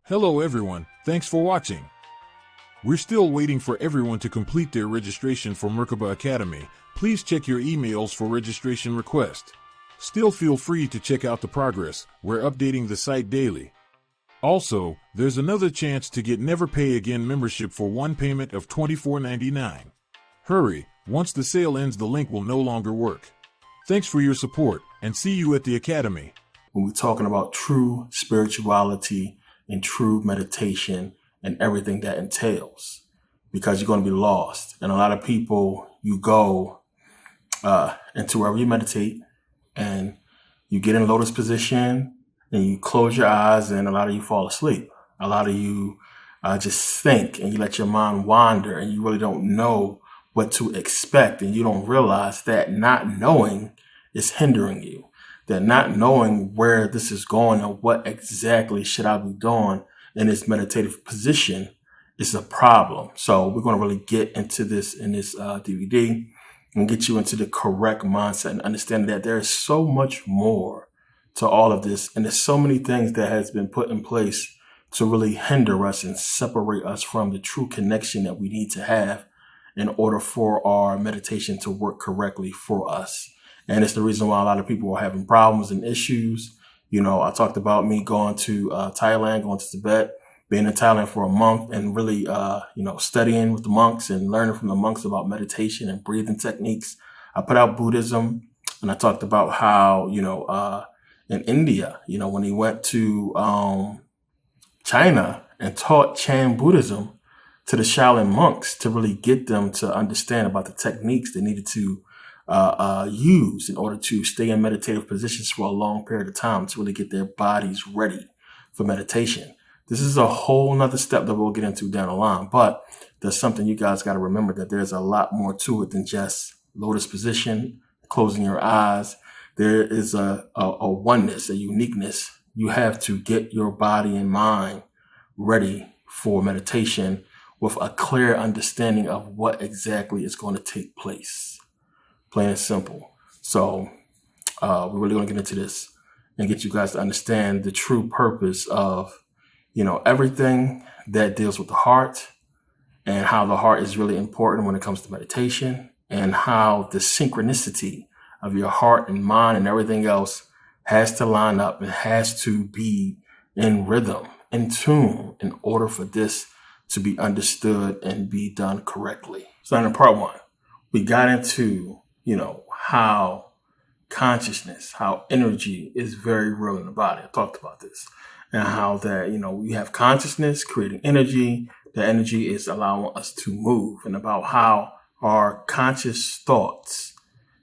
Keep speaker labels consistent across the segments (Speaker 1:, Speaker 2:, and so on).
Speaker 1: Hello everyone, thanks for watching. We're still waiting for everyone to complete their registration for Merkabah Academy. Please check your emails for registration request. Still feel free to check out the progress. We're updating the site daily. Also, there's another chance to get Never Pay Again membership for one payment of $24.99. Hurry, once the sale ends the link will no longer work. Thanks for your support, and see you at the Academy.
Speaker 2: When we're talking about true spirituality and true meditation and everything that entails, because you're going to be lost. And a lot of people, you go into wherever you meditate and you get in lotus position and you close your eyes and a lot of you fall asleep. A lot of you just think and you let your mind wander and you really don't know what to expect. And you don't realize that not knowing is hindering you. That not knowing where this is going and what exactly should I be doing in this meditative position is a problem. So we're going to really get into this in this DVD and get you into the correct mindset and understand that there is so much more to all of this. And there's so many things that has been put in place to really hinder us and separate us from the true connection that we need to have in order for our meditation to work correctly for us. And it's the reason why a lot of people are having problems and issues. You know, I talked about me going to Thailand, going to Tibet, being in Thailand for a month and really, studying with the monks and learning from the monks about meditation and breathing techniques. I put out Buddhism and I talked about how, in India, when he went to China and taught Chan Buddhism to the Shaolin monks to really get them to understand about the techniques they needed to use in order to stay in meditative positions for a long period of time to really get their bodies ready for meditation. This is a whole nother step that we'll get into down the line, but there's something you guys got to remember, that there's a lot more to it than just lotus position, closing your eyes. There is a oneness, a uniqueness. You have to get your body and mind ready for meditation with a clear understanding of what exactly is going to take place. Plain and simple. So we're really going to get into this and get you guys to understand the true purpose of, everything that deals with the heart and how the heart is really important when it comes to meditation and how the synchronicity of your heart and mind and everything else has to line up and has to be in rhythm, in tune, in order for this to be understood and be done correctly. So in part one, we got into how consciousness, how energy is very real in the body. I talked about this and how that, we have consciousness creating energy. The energy is allowing us to move, and about how our conscious thoughts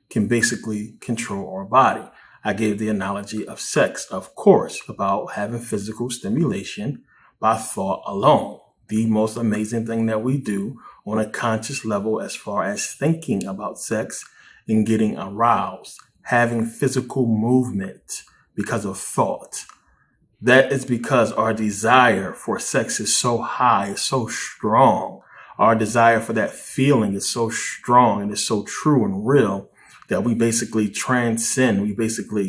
Speaker 2: can basically control our body. I gave the analogy of sex, of course, about having physical stimulation by thought alone. The most amazing thing that we do on a conscious level as far as thinking about sex and getting aroused, having physical movement because of thought. That is because our desire for sex is so high, it's so strong. Our desire for that feeling is so strong and is so true and real that we basically transcend. We basically,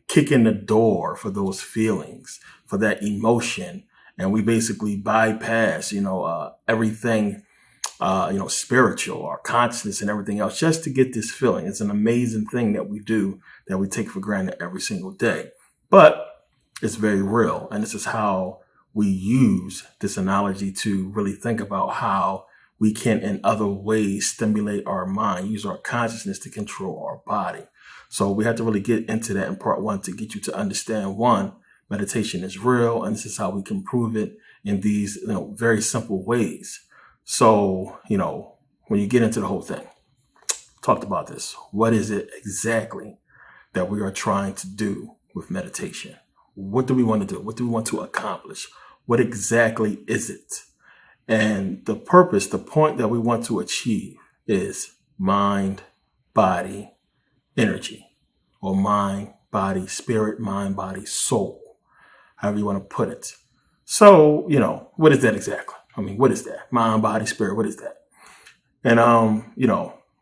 Speaker 2: kick in the door for those feelings, for that emotion. And we basically bypass, everything spiritual, our consciousness and everything else, just to get this feeling. It's an amazing thing that we do that we take for granted every single day, but it's very real. And this is how we use this analogy to really think about how we can in other ways stimulate our mind, use our consciousness to control our body. So we have to really get into that in part one to get you to understand, one, meditation is real. And this is how we can prove it in these very simple ways. So, when you get into the whole thing, talked about this. What is it exactly that we are trying to do with meditation? What do we want to do? What do we want to accomplish? What exactly is it? And the purpose, the point that we want to achieve is mind, body, energy, or mind, body, spirit, mind, body, soul, however you want to put it. So, what is that exactly? What is that? Mind, body, spirit, what is that? And,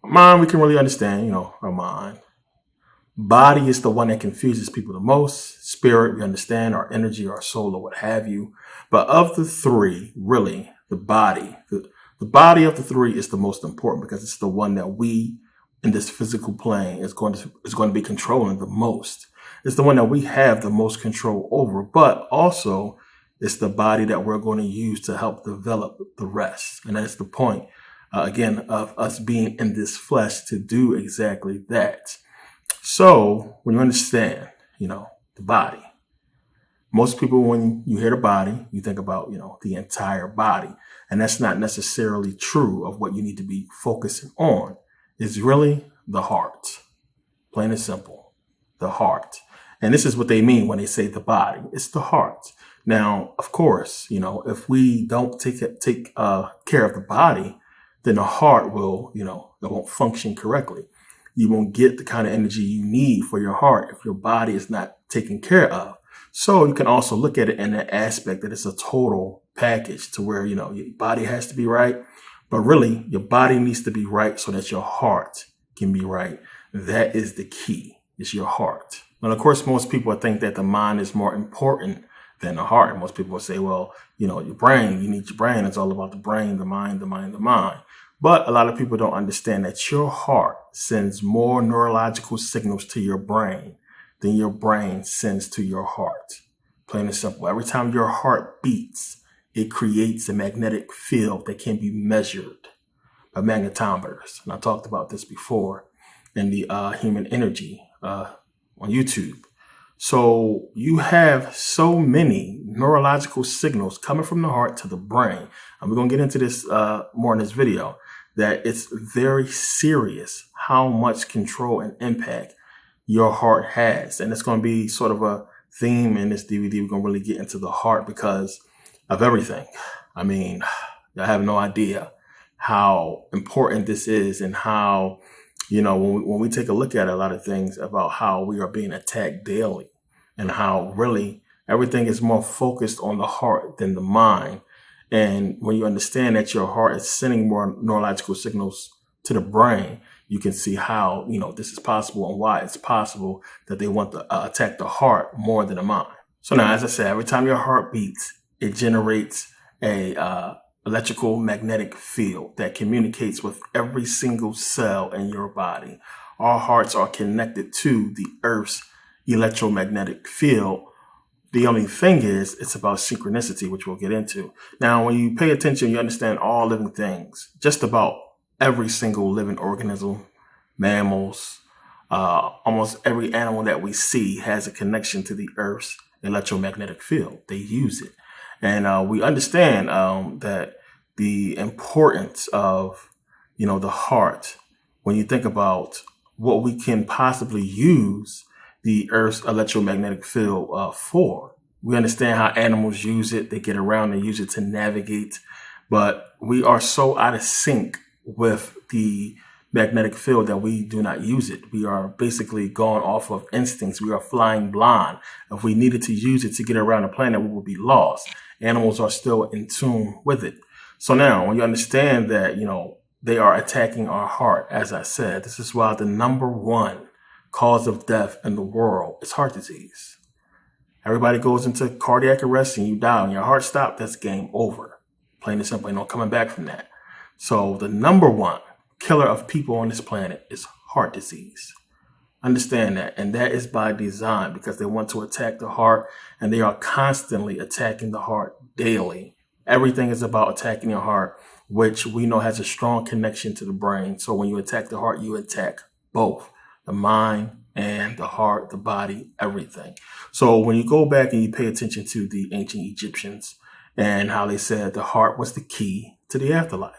Speaker 2: mind, we can really understand, our mind. Body is the one that confuses people the most. Spirit, we understand, our energy, our soul, or what have you. But of the three, really, the body of the three is the most important because it's the one that we in this physical plane is going to be controlling the most. It's the one that we have the most control over, but also it's the body that we're going to use to help develop the rest. And that's the point, again, of us being in this flesh to do exactly that. So when you understand, the body, most people, when you hear the body, you think about, the entire body. And that's not necessarily true of what you need to be focusing on. It's really the heart. Plain and simple, the heart. And this is what they mean when they say the body. It's the heart. Now, of course, if we don't take care of the body, then the heart will, it won't function correctly. You won't get the kind of energy you need for your heart if your body is not taken care of. So you can also look at it in that aspect that it's a total package to where, your body has to be right. But really, your body needs to be right so that your heart can be right. That is the key. It's your heart. And of course, most people think that the mind is more important than the heart. Most people will say, well, your brain, you need your brain. It's all about the brain, the mind, the mind, the mind. But a lot of people don't understand that your heart sends more neurological signals to your brain than your brain sends to your heart. Plain and simple. Every time your heart beats, it creates a magnetic field that can be measured by magnetometers. And I talked about this before in the human energy on YouTube. So you have so many neurological signals coming from the heart to the brain. And we're going to get into this more in this video, that it's very serious how much control and impact your heart has. And it's going to be sort of a theme in this DVD. We're going to really get into the heart because of everything. I mean, I have no idea how important this is and how, when we take a look at a lot of things about how we are being attacked daily and how really everything is more focused on the heart than the mind. And when you understand that your heart is sending more neurological signals to the brain, you can see how, this is possible and why it's possible that they want to attack the heart more than the mind. So now, as I said, every time your heart beats, it generates a electrical magnetic field that communicates with every single cell in your body. Our hearts are connected to the Earth's electromagnetic field. The only thing is, it's about synchronicity, which we'll get into. Now, when you pay attention, you understand all living things, just about every single living organism, mammals, almost every animal that we see has a connection to the Earth's electromagnetic field. They use it. And we understand that the importance of, the heart, when you think about what we can possibly use the Earth's electromagnetic field for. We understand how animals use it. They get around and use it to navigate. But we are so out of sync with the magnetic field that we do not use it. We are basically going off of instincts. We are flying blind. If we needed to use it to get around the planet, we would be lost. Animals are still in tune with it. So now when you understand that, they are attacking our heart, as I said, this is why the number one cause of death in the world is heart disease. Everybody goes into cardiac arrest and you die and your heart stops, that's game over. Plain and simple, no coming back from that. So the number one killer of people on this planet is heart disease. Understand that. And that is by design because they want to attack the heart and they are constantly attacking the heart daily. Everything is about attacking your heart, which we know has a strong connection to the brain. So when you attack the heart, you attack both the mind and the heart, the body, everything. So when you go back and you pay attention to the ancient Egyptians and how they said the heart was the key to the afterlife.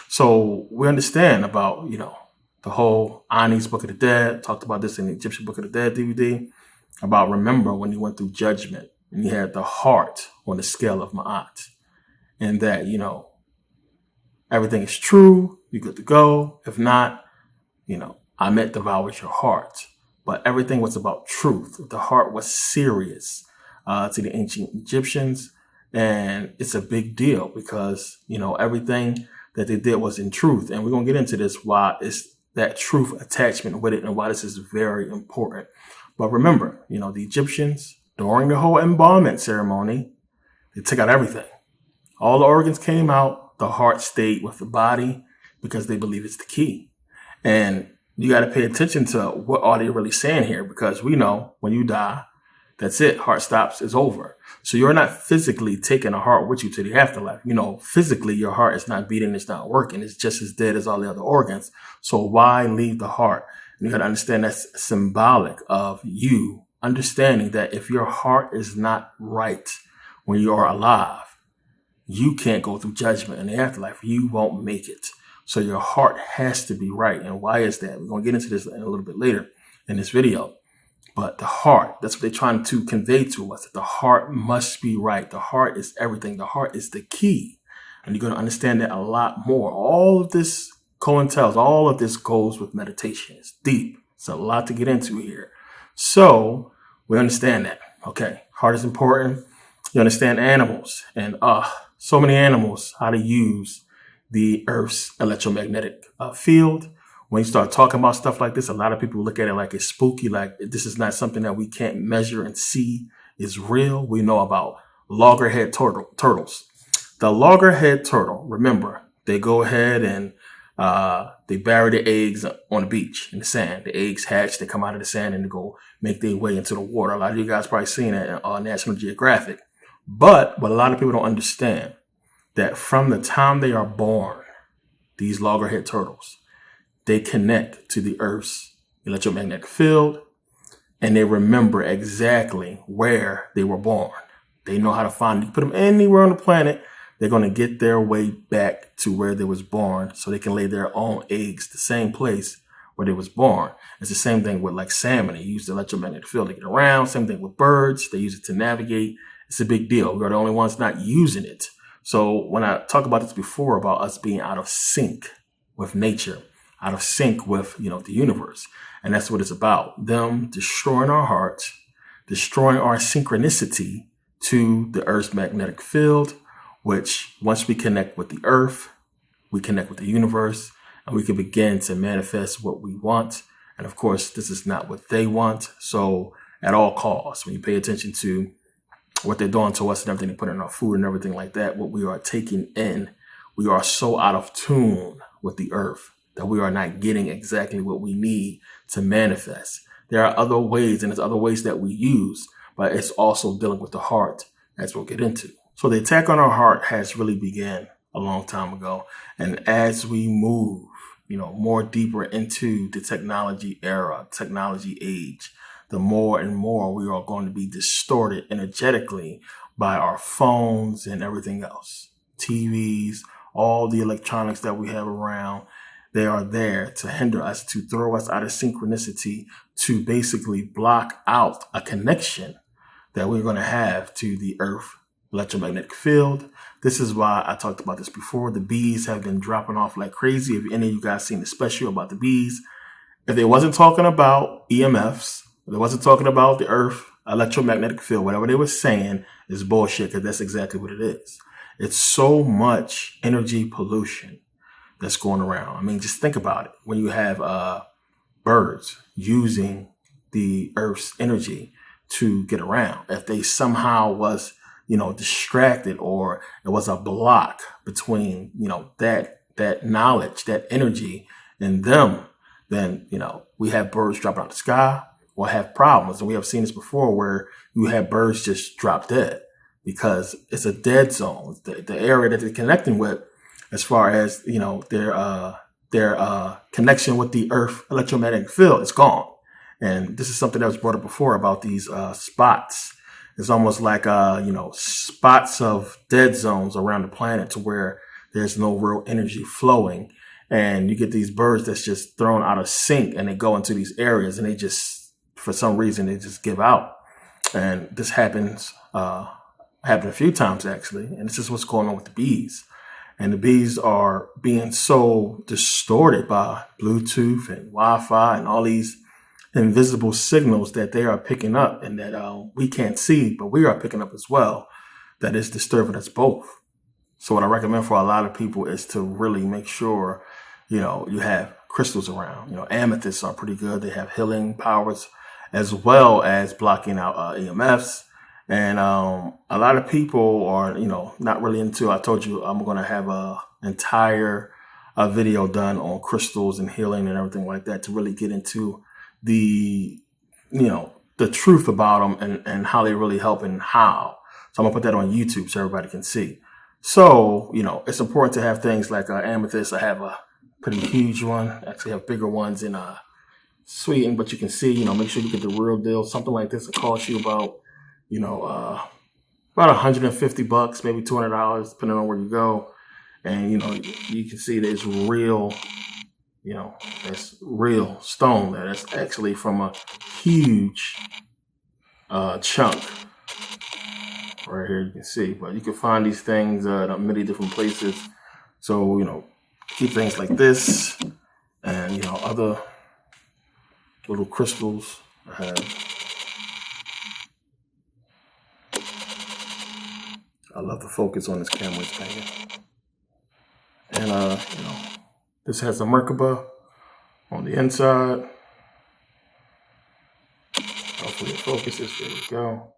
Speaker 2: So we understand about, the whole Ani's Book of the Dead, talked about this in the Egyptian Book of the Dead DVD, about remember when you went through judgment and you had the heart on the scale of Ma'at. And that, everything is true, you're good to go. If not, Amet devours your heart. But everything was about truth. The heart was serious to the ancient Egyptians. And it's a big deal because, everything that they did was in truth. And we're going to get into this, why it's that truth attachment with it and why this is very important. But remember, the Egyptians, during the whole embalmment ceremony, they took out everything. All the organs came out. The heart stayed with the body because they believe it's the key. And you got to pay attention to what are they really saying here, because we know when you die, that's it. Heart stops. It's over. So you're not physically taking a heart with you to the afterlife. Physically, your heart is not beating. It's not working. It's just as dead as all the other organs. So why leave the heart? And you got to understand that's symbolic of you understanding that if your heart is not right when you are alive, you can't go through judgment in the afterlife. You won't make it. So your heart has to be right. And why is that? We're going to get into this in a little bit later in this video. But the heart, that's what they're trying to convey to us. The heart must be right. The heart is everything. The heart is the key. And you're going to understand that a lot more. All of this cointells, all of this goes with meditation. It's deep. It's a lot to get into here. So we understand that. Okay. Heart is important. You understand animals and so many animals, how to use the Earth's electromagnetic field. When you start talking about stuff like this, a lot of people look at it like it's spooky, like this is not something that we can't measure and see is real. We know about loggerhead turtles. The loggerhead turtle, remember, they go ahead and they bury the eggs on the beach in the sand. The eggs hatch, they come out of the sand and they go make their way into the water. A lot of you guys probably seen it on National Geographic. But what a lot of people don't understand, that from the time they are born, these loggerhead turtles, they connect to the Earth's electromagnetic field and they remember exactly where they were born. They know how to find it. You put them anywhere on the planet, they're going to get their way back to where they was born so they can lay their own eggs the same place where they was born. It's the same thing with like salmon. They use the electromagnetic field to get around. Same thing with birds. They use it to navigate. It's a big deal. We're the only ones not using it. So when I talk about this before about us being out of sync with nature, out of sync with, the universe. And that's what it's about. Them destroying our hearts, destroying our synchronicity to the Earth's magnetic field, which once we connect with the Earth, we connect with the universe, and we can begin to manifest what we want. And of course, this is not what they want. So at all costs, when you pay attention to what they're doing to us and everything they put in our food and everything like that, what we are taking in, we are so out of tune with the Earth that we are not getting exactly what we need to manifest. There are other ways, and there's other ways that we use, but it's also dealing with the heart, as we'll get into. So the attack on our heart has really began a long time ago. And as we move, more deeper into the technology era, technology age, the more and more we are going to be distorted energetically by our phones and everything else. TVs, all the electronics that we have around. They are there to hinder us, to throw us out of synchronicity, to basically block out a connection that we're going to have to the Earth electromagnetic field. This is why I talked about this before. The bees have been dropping off like crazy. If any of you guys seen the special about the bees, if they wasn't talking about EMFs, if they wasn't talking about the Earth electromagnetic field, whatever they were saying is bullshit, because that's exactly what it is. It's so much energy pollution that's going around. I mean, just think about it. When you have birds using the Earth's energy to get around, if they somehow was, distracted, or there was a block between, that knowledge, that energy and them, then, we have birds dropping out of the sky or have problems. And we have seen this before where you have birds just drop dead because it's a dead zone. The area that they're connecting with, as far as, their connection with the Earth electromagnetic field, is gone. And this is something that was brought up before about these spots. It's almost like, spots of dead zones around the planet to where there's no real energy flowing. And you get these birds that's just thrown out of sync and they go into these areas and they just, for some reason, they just give out. And this happened a few times actually. And this is what's going on with the bees. And the bees are being so distorted by Bluetooth and Wi-Fi and all these invisible signals that they are picking up and that we can't see, but we are picking up as well, that is disturbing us both. So what I recommend for a lot of people is to really make sure, you have crystals around. Amethysts are pretty good. They have healing powers as well as blocking out EMFs. And a lot of people are, not really into. I told you I'm going to have a entire video done on crystals and healing and everything like that to really get into the, the truth about them and how they really help and how. So I'm gonna put that on YouTube so everybody can see. So, it's important to have things like amethyst. I have a pretty huge one. I actually have bigger ones in Sweden, but you can see, make sure you get the real deal. Something like this will cost you about, about $150, maybe $200, depending on where you go. And, you can see there's real, that's real stone there. That's actually from a huge chunk right here. You can see, but you can find these things at many different places. So, keep things like this and, other little crystals. I love the focus on this camera. It's banging. And, this has a Merkabah on the inside. Hopefully it focuses. There we go.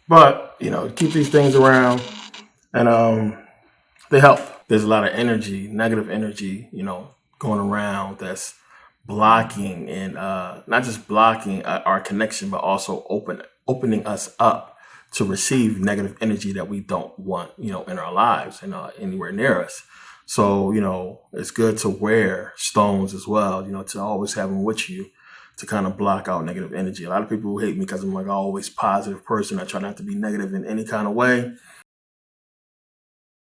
Speaker 2: But, keep these things around and they help. There's a lot of energy, negative energy, going around that's blocking and not just blocking our connection, but also opening us up to receive negative energy that we don't want, in our lives and anywhere near us. So, it's good to wear stones as well, to always have them with you to kind of block out negative energy. A lot of people hate me because I'm like always positive person. I try not to be negative in any kind of way.